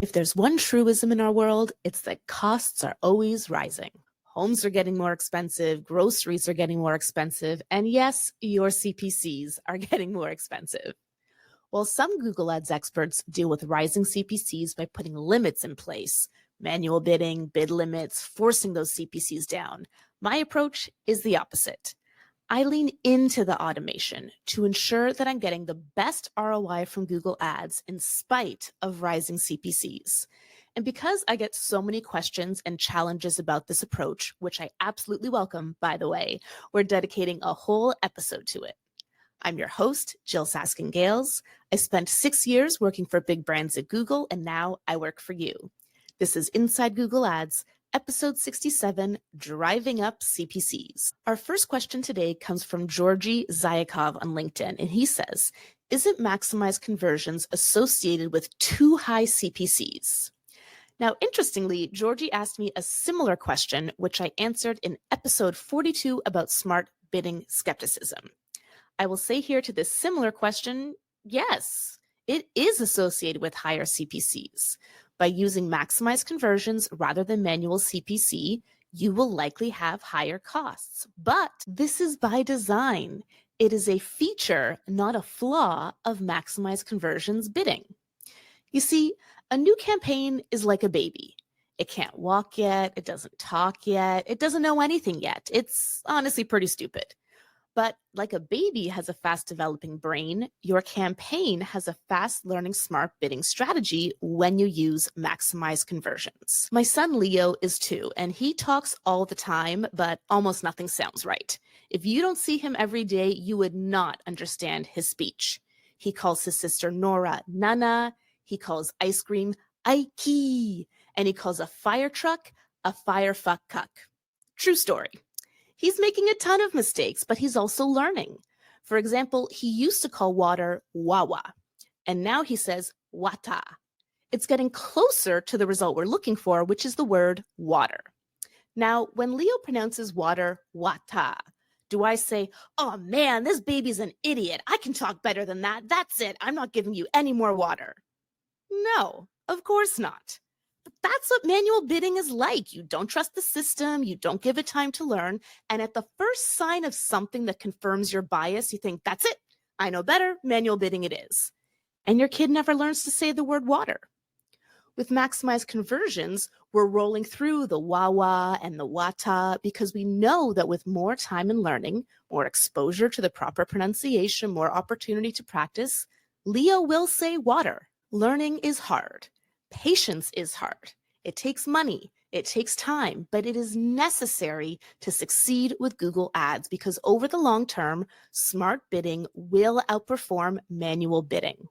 If there's one truism in our world, it's that costs are always rising. Homes are getting more expensive, groceries are getting more expensive, and yes, your CPCs are getting more expensive. While some Google Ads experts deal with rising CPCs by putting limits in place, manual bidding, bid limits, forcing those CPCs down, my approach is the opposite. I lean into the automation to ensure that I'm getting the best ROI from Google Ads in spite of rising CPCs. And because I get so many questions and challenges about this approach, which I absolutely welcome, by the way, we're dedicating a whole episode to it. I'm your host, Jyll Saskin Gales. I spent 6 years working for big brands at Google, and now I work for you. This is Inside Google Ads, Episode 67, Driving Up CPCs. Our first question today comes from Georgi Zayakov on LinkedIn, and he says, isn't maximized conversions associated with too high CPCs? Now, interestingly, Georgie asked me a similar question, which I answered in episode 42 about smart bidding skepticism. I will say here to this similar question, yes, it is associated with higher CPCs. By using maximized conversions rather than manual CPC, you will likely have higher costs. But this is by design. It is a feature, not a flaw, of maximized conversions bidding. You see, a new campaign is like a baby. It can't walk yet, it doesn't talk yet, it doesn't know anything yet. It's honestly pretty stupid. But like a baby has a fast developing brain, your campaign has a fast learning smart bidding strategy when you use maximized conversions. My son Leo is 2, and he talks all the time, but almost nothing sounds right. If you don't see him every day, you would not understand his speech. He calls his sister Nora Nana, he calls ice cream Ike, and he calls a fire truck a fire fuck cuck. True story. He's making a ton of mistakes, but he's also learning. For example, he used to call water wawa, and now he says wata. It's getting closer to the result we're looking for, which is the word water. Now, when Leo pronounces water wata, do I say, oh man, this baby's an idiot. I can talk better than that. That's it. I'm not giving you any more water. No, of course not. But that's what manual bidding is like. You don't trust the system, you don't give it time to learn, and at the first sign of something that confirms your bias, you think, that's it, I know better, manual bidding it is. And your kid never learns to say the word water. With maximized conversions, we're rolling through the wawa and the wata because we know that with more time and learning, more exposure to the proper pronunciation, more opportunity to practice, Leo will say water. Learning is hard. Patience is hard. It takes money, it takes time, but it is necessary to succeed with Google Ads because over the long term, smart bidding will outperform manual bidding.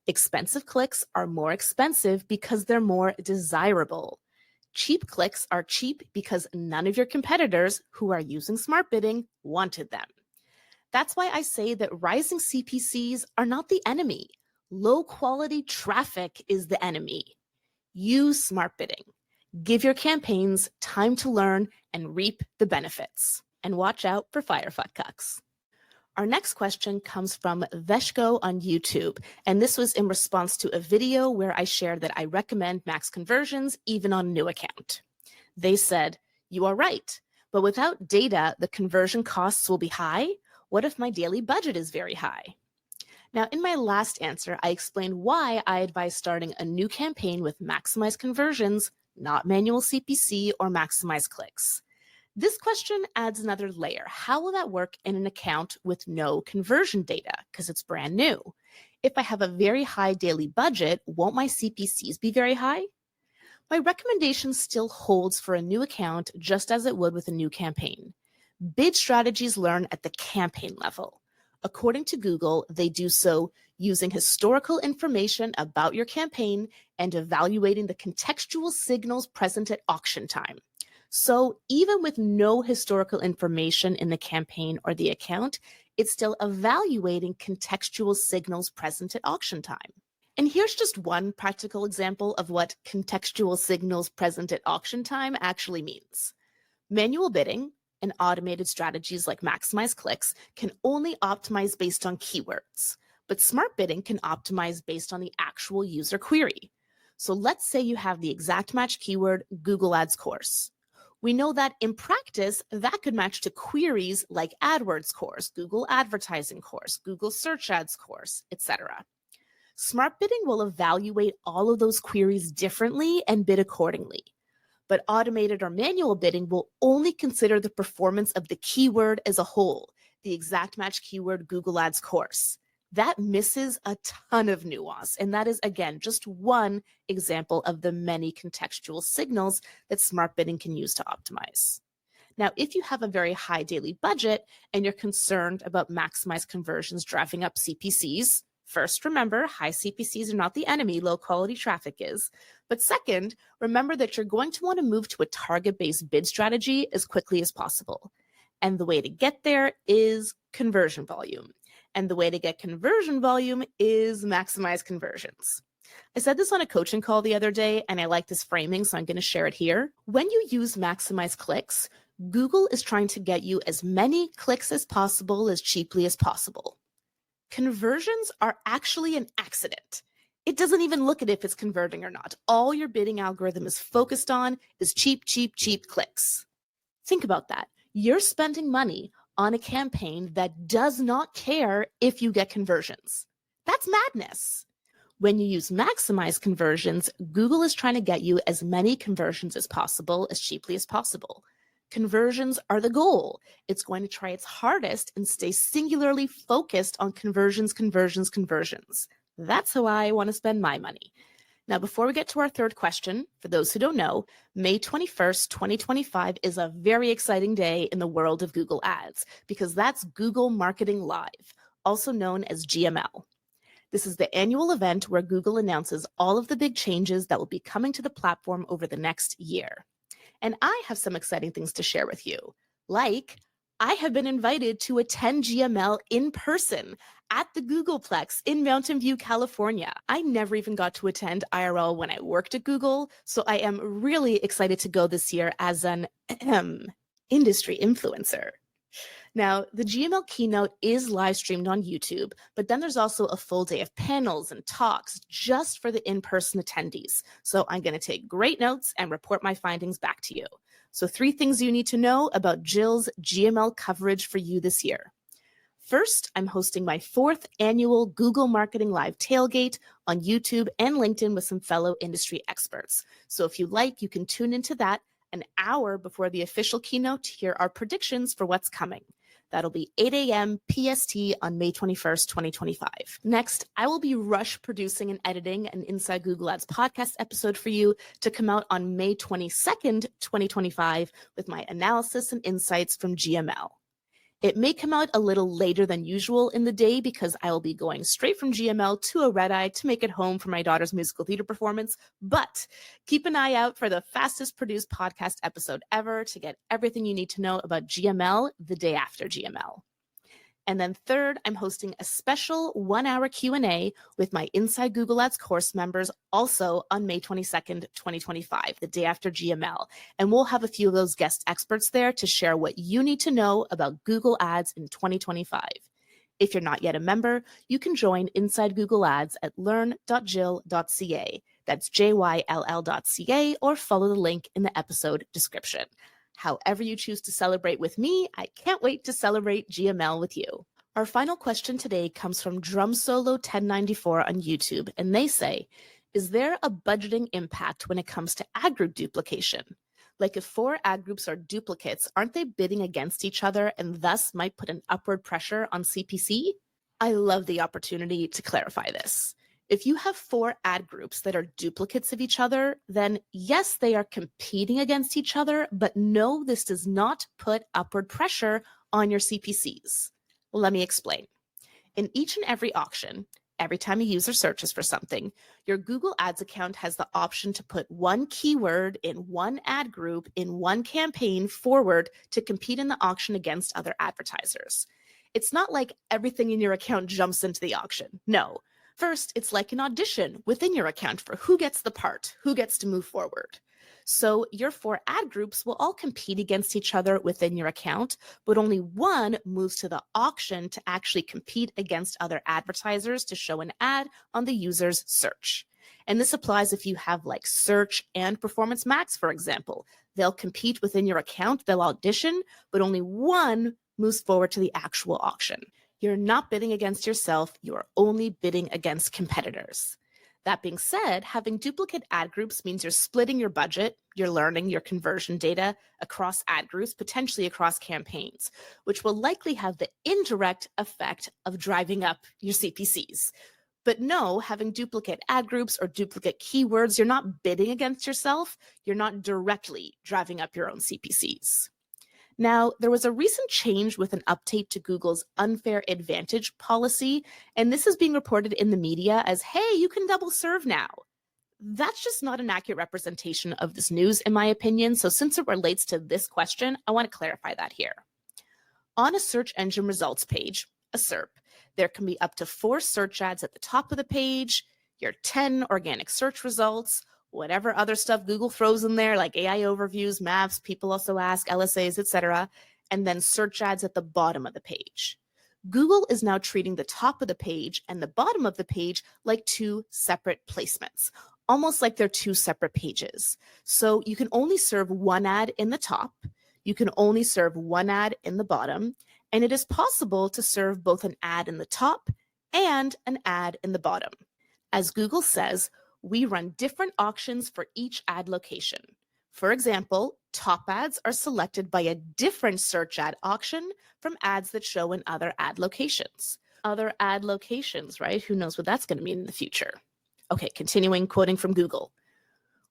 Expensive clicks are more expensive because they're more desirable. Cheap clicks are cheap because none of your competitors who are using smart bidding wanted them. That's why I say that rising CPCs are not the enemy. Low quality traffic is the enemy. Use smart bidding. Give your campaigns time to learn and reap the benefits. And watch out for fire fuck cucks. Our next question comes from Veshko on YouTube, and this was in response to a video where I shared that I recommend max conversions even on a new account. They said, you are right, but without data, the conversion costs will be high. What if my daily budget is very high? Now, in my last answer, I explained why I advise starting a new campaign with maximized conversions, not manual CPC or maximized clicks. This question adds another layer. How will that work in an account with no conversion data? Because it's brand new. If I have a very high daily budget, won't my CPCs be very high? My recommendation still holds for a new account just as it would with a new campaign. Bid strategies learn at the campaign level. According to Google, they do so using historical information about your campaign and evaluating the contextual signals present at auction time. So even with no historical information in the campaign or the account, it's still evaluating contextual signals present at auction time. And here's just one practical example of what contextual signals present at auction time actually means. Manual bidding and automated strategies like maximize clicks can only optimize based on keywords, but smart bidding can optimize based on the actual user query. So let's say you have the exact match keyword Google Ads course. We know that in practice, that could match to queries like AdWords course, Google advertising course, Google search ads course, etc. Smart bidding will evaluate all of those queries differently and bid accordingly. But automated or manual bidding will only consider the performance of the keyword as a whole, the exact match keyword Google Ads course. That misses a ton of nuance, and that is, again, just one example of the many contextual signals that smart bidding can use to optimize. Now, if you have a very high daily budget and you're concerned about maximized conversions driving up CPCs, first, remember, high CPCs are not the enemy, low quality traffic is. But second, remember that you're going to want to move to a target-based bid strategy as quickly as possible. And the way to get there is conversion volume. And the way to get conversion volume is maximize conversions. I said this on a coaching call the other day, and I like this framing, so I'm going to share it here. When you use maximize clicks, Google is trying to get you as many clicks as possible as cheaply as possible. Conversions are actually an accident. It doesn't even look at if it's converting or not. All your bidding algorithm is focused on is cheap, cheap, cheap clicks. Think about that. You're spending money on a campaign that does not care if you get conversions. That's madness. When you use maximize conversions, Google is trying to get you as many conversions as possible, as cheaply as possible. Conversions are the goal. It's going to try its hardest and stay singularly focused on conversions, conversions, conversions. That's how I want to spend my money. Now, before we get to our third question, for those who don't know, May 21st, 2025 is a very exciting day in the world of Google Ads because that's Google Marketing Live, also known as GML. This is the annual event where Google announces all of the big changes that will be coming to the platform over the next year. And I have some exciting things to share with you, like I have been invited to attend GML in person at the Googleplex in Mountain View, California. I never even got to attend IRL when I worked at Google, so I am really excited to go this year as an industry influencer. Now, the GML keynote is live streamed on YouTube, but then there's also a full day of panels and talks just for the in-person attendees. So I'm going to take great notes and report my findings back to you. So 3 things you need to know about Jyll's GML coverage for you this year. First, I'm hosting my 4th annual Google Marketing Live tailgate on YouTube and LinkedIn with some fellow industry experts. So if you like, you can tune into that an hour before the official keynote to hear our predictions for what's coming. That'll be 8 a.m. PST on May 21st, 2025. Next, I will be rush producing and editing an Inside Google Ads podcast episode for you to come out on May 22nd, 2025 with my analysis and insights from GML. It may come out a little later than usual in the day because I will be going straight from GML to a red eye to make it home for my daughter's musical theater performance. But keep an eye out for the fastest produced podcast episode ever to get everything you need to know about GML the day after GML. And then third, I'm hosting a special 1-hour Q&A with my Inside Google Ads course members also on May 22nd, 2025, the day after GML. And we'll have a few of those guest experts there to share what you need to know about Google Ads in 2025. If you're not yet a member, you can join Inside Google Ads at learn.jyll.ca. That's JYLL.ca, or follow the link in the episode description. However you choose to celebrate with me, I can't wait to celebrate GML with you. Our final question today comes from Drum Solo 1094 on YouTube, and they say, is there a budgeting impact when it comes to ad group duplication? Like if 4 ad groups are duplicates, aren't they bidding against each other and thus might put an upward pressure on CPC? I love the opportunity to clarify this. If you have 4 ad groups that are duplicates of each other, then yes, they are competing against each other, but no, this does not put upward pressure on your CPCs. Let me explain. In each and every auction, every time a user searches for something, your Google Ads account has the option to put one keyword in one ad group in one campaign forward to compete in the auction against other advertisers. It's not like everything in your account jumps into the auction. No. First, it's like an audition within your account for who gets the part, who gets to move forward. So your 4 ad groups will all compete against each other within your account, but only one moves to the auction to actually compete against other advertisers to show an ad on the user's search. And this applies if you have like search and performance max, for example. They'll compete within your account, they'll audition, but only one moves forward to the actual auction. You're not bidding against yourself, you're only bidding against competitors. That being said, having duplicate ad groups means you're splitting your budget, you're learning your conversion data across ad groups, potentially across campaigns, which will likely have the indirect effect of driving up your CPCs. But no, having duplicate ad groups or duplicate keywords, you're not bidding against yourself, you're not directly driving up your own CPCs. Now, there was a recent change with an update to Google's unfair advantage policy, and this is being reported in the media as, hey, you can double serve now. That's just not an accurate representation of this news, in my opinion. So since it relates to this question, I want to clarify that here. On a search engine results page, a SERP, there can be up to 4 search ads at the top of the page, your 10 organic search results, whatever other stuff Google throws in there, like AI overviews, maps, people also ask, LSAs, etc., and then search ads at the bottom of the page. Google is now treating the top of the page and the bottom of the page like 2 separate placements, almost like they're 2 separate pages. So you can only serve 1 ad in the top, you can only serve 1 ad in the bottom, and it is possible to serve both an ad in the top and an ad in the bottom. As Google says, we run different auctions for each ad location. For example, top ads are selected by a different search ad auction from ads that show in other ad locations. Other ad locations, right? Who knows what that's going to mean in the future? Okay, continuing quoting from Google.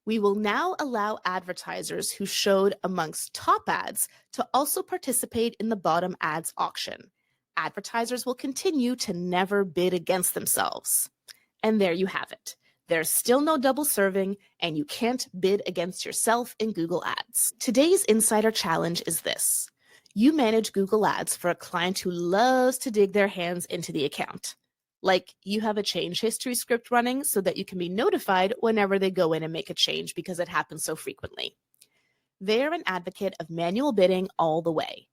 We will now allow advertisers who showed amongst top ads to also participate in the bottom ads auction. Advertisers will continue to never bid against themselves. And there you have it. There's still no double serving, and you can't bid against yourself in Google Ads. Today's Insider Challenge is this. You manage Google Ads for a client who loves to dig their hands into the account. Like you have a change history script running so that you can be notified whenever they go in and make a change because it happens so frequently. They're an advocate of manual bidding all the way.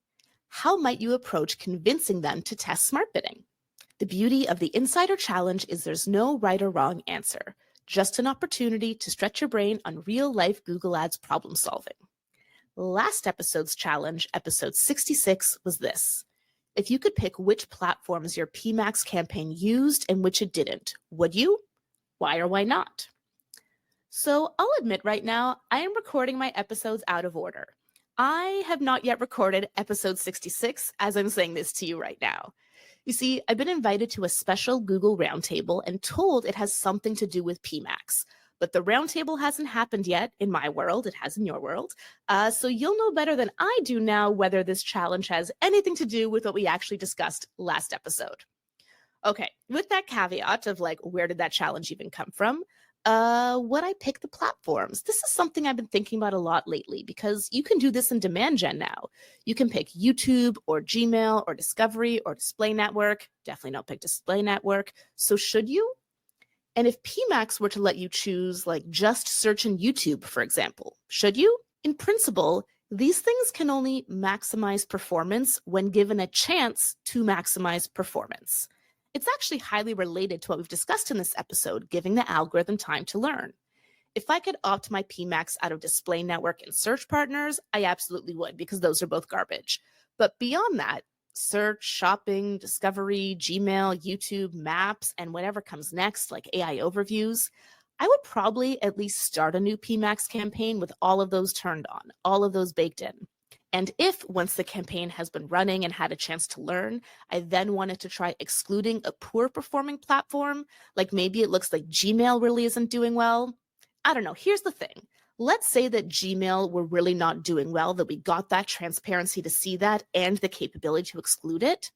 How might you approach convincing them to test smart bidding? The beauty of the Insider Challenge is there's no right or wrong answer, just an opportunity to stretch your brain on real-life Google Ads problem solving. Last episode's challenge, episode 66, was this. If you could pick which platforms your PMax campaign used and which it didn't, would you? Why or why not? So I'll admit right now, I am recording my episodes out of order. I have not yet recorded episode 66 as I'm saying this to you right now. You see, I've been invited to a special Google Roundtable and told it has something to do with PMax. But the roundtable hasn't happened yet in my world. It has in your world. So you'll know better than I do now whether this challenge has anything to do with what we actually discussed last episode. Okay, with that caveat of like, where did that challenge even come from? Would I pick the platforms? This is something I've been thinking about a lot lately because you can do this in demand gen now. You can pick YouTube or Gmail or Discovery or Display Network. Definitely don't pick Display Network. So should you? And if PMax were to let you choose like just search in YouTube, for example, should you? In principle, these things can only maximize performance when given a chance to maximize performance. It's actually highly related to what we've discussed in this episode, giving the algorithm time to learn. If I could opt my PMax out of Display Network and Search Partners, I absolutely would because those are both garbage. But beyond that, search, shopping, discovery, Gmail, YouTube, maps, and whatever comes next, like AI overviews, I would probably at least start a new PMax campaign with all of those turned on, all of those baked in. And if, once the campaign has been running and had a chance to learn, I then wanted to try excluding a poor performing platform, like maybe it looks like Gmail really isn't doing well. I don't know. Here's the thing. Let's say that Gmail were really not doing well, that we got that transparency to see that and the capability to exclude it.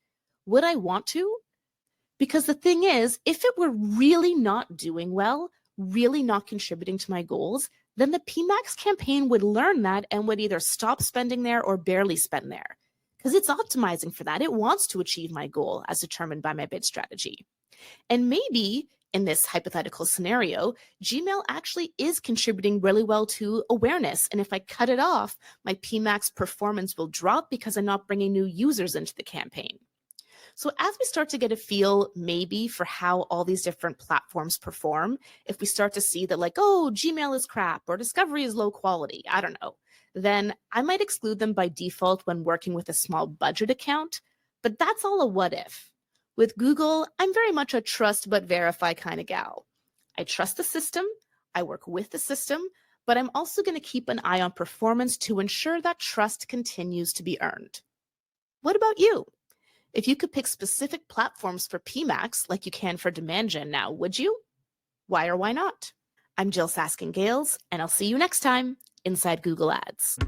Would I want to? Because the thing is, if it were really not doing well, really not contributing to my goals, then the PMax campaign would learn that and would either stop spending there or barely spend there. Because it's optimizing for that. It wants to achieve my goal as determined by my bid strategy. And maybe in this hypothetical scenario, Gmail actually is contributing really well to awareness. And if I cut it off, my PMax performance will drop because I'm not bringing new users into the campaign. So as we start to get a feel maybe for how all these different platforms perform, if we start to see that like, oh, Gmail is crap or Discovery is low quality, I don't know, then I might exclude them by default when working with a small budget account, but that's all a what if. With Google, I'm very much a trust but verify kind of gal. I trust the system, I work with the system, but I'm also going to keep an eye on performance to ensure that trust continues to be earned. What about you? If you could pick specific platforms for PMAX like you can for demand gen now, would you? Why or why not? I'm Jyll Saskin Gales, and I'll see you next time inside Google Ads.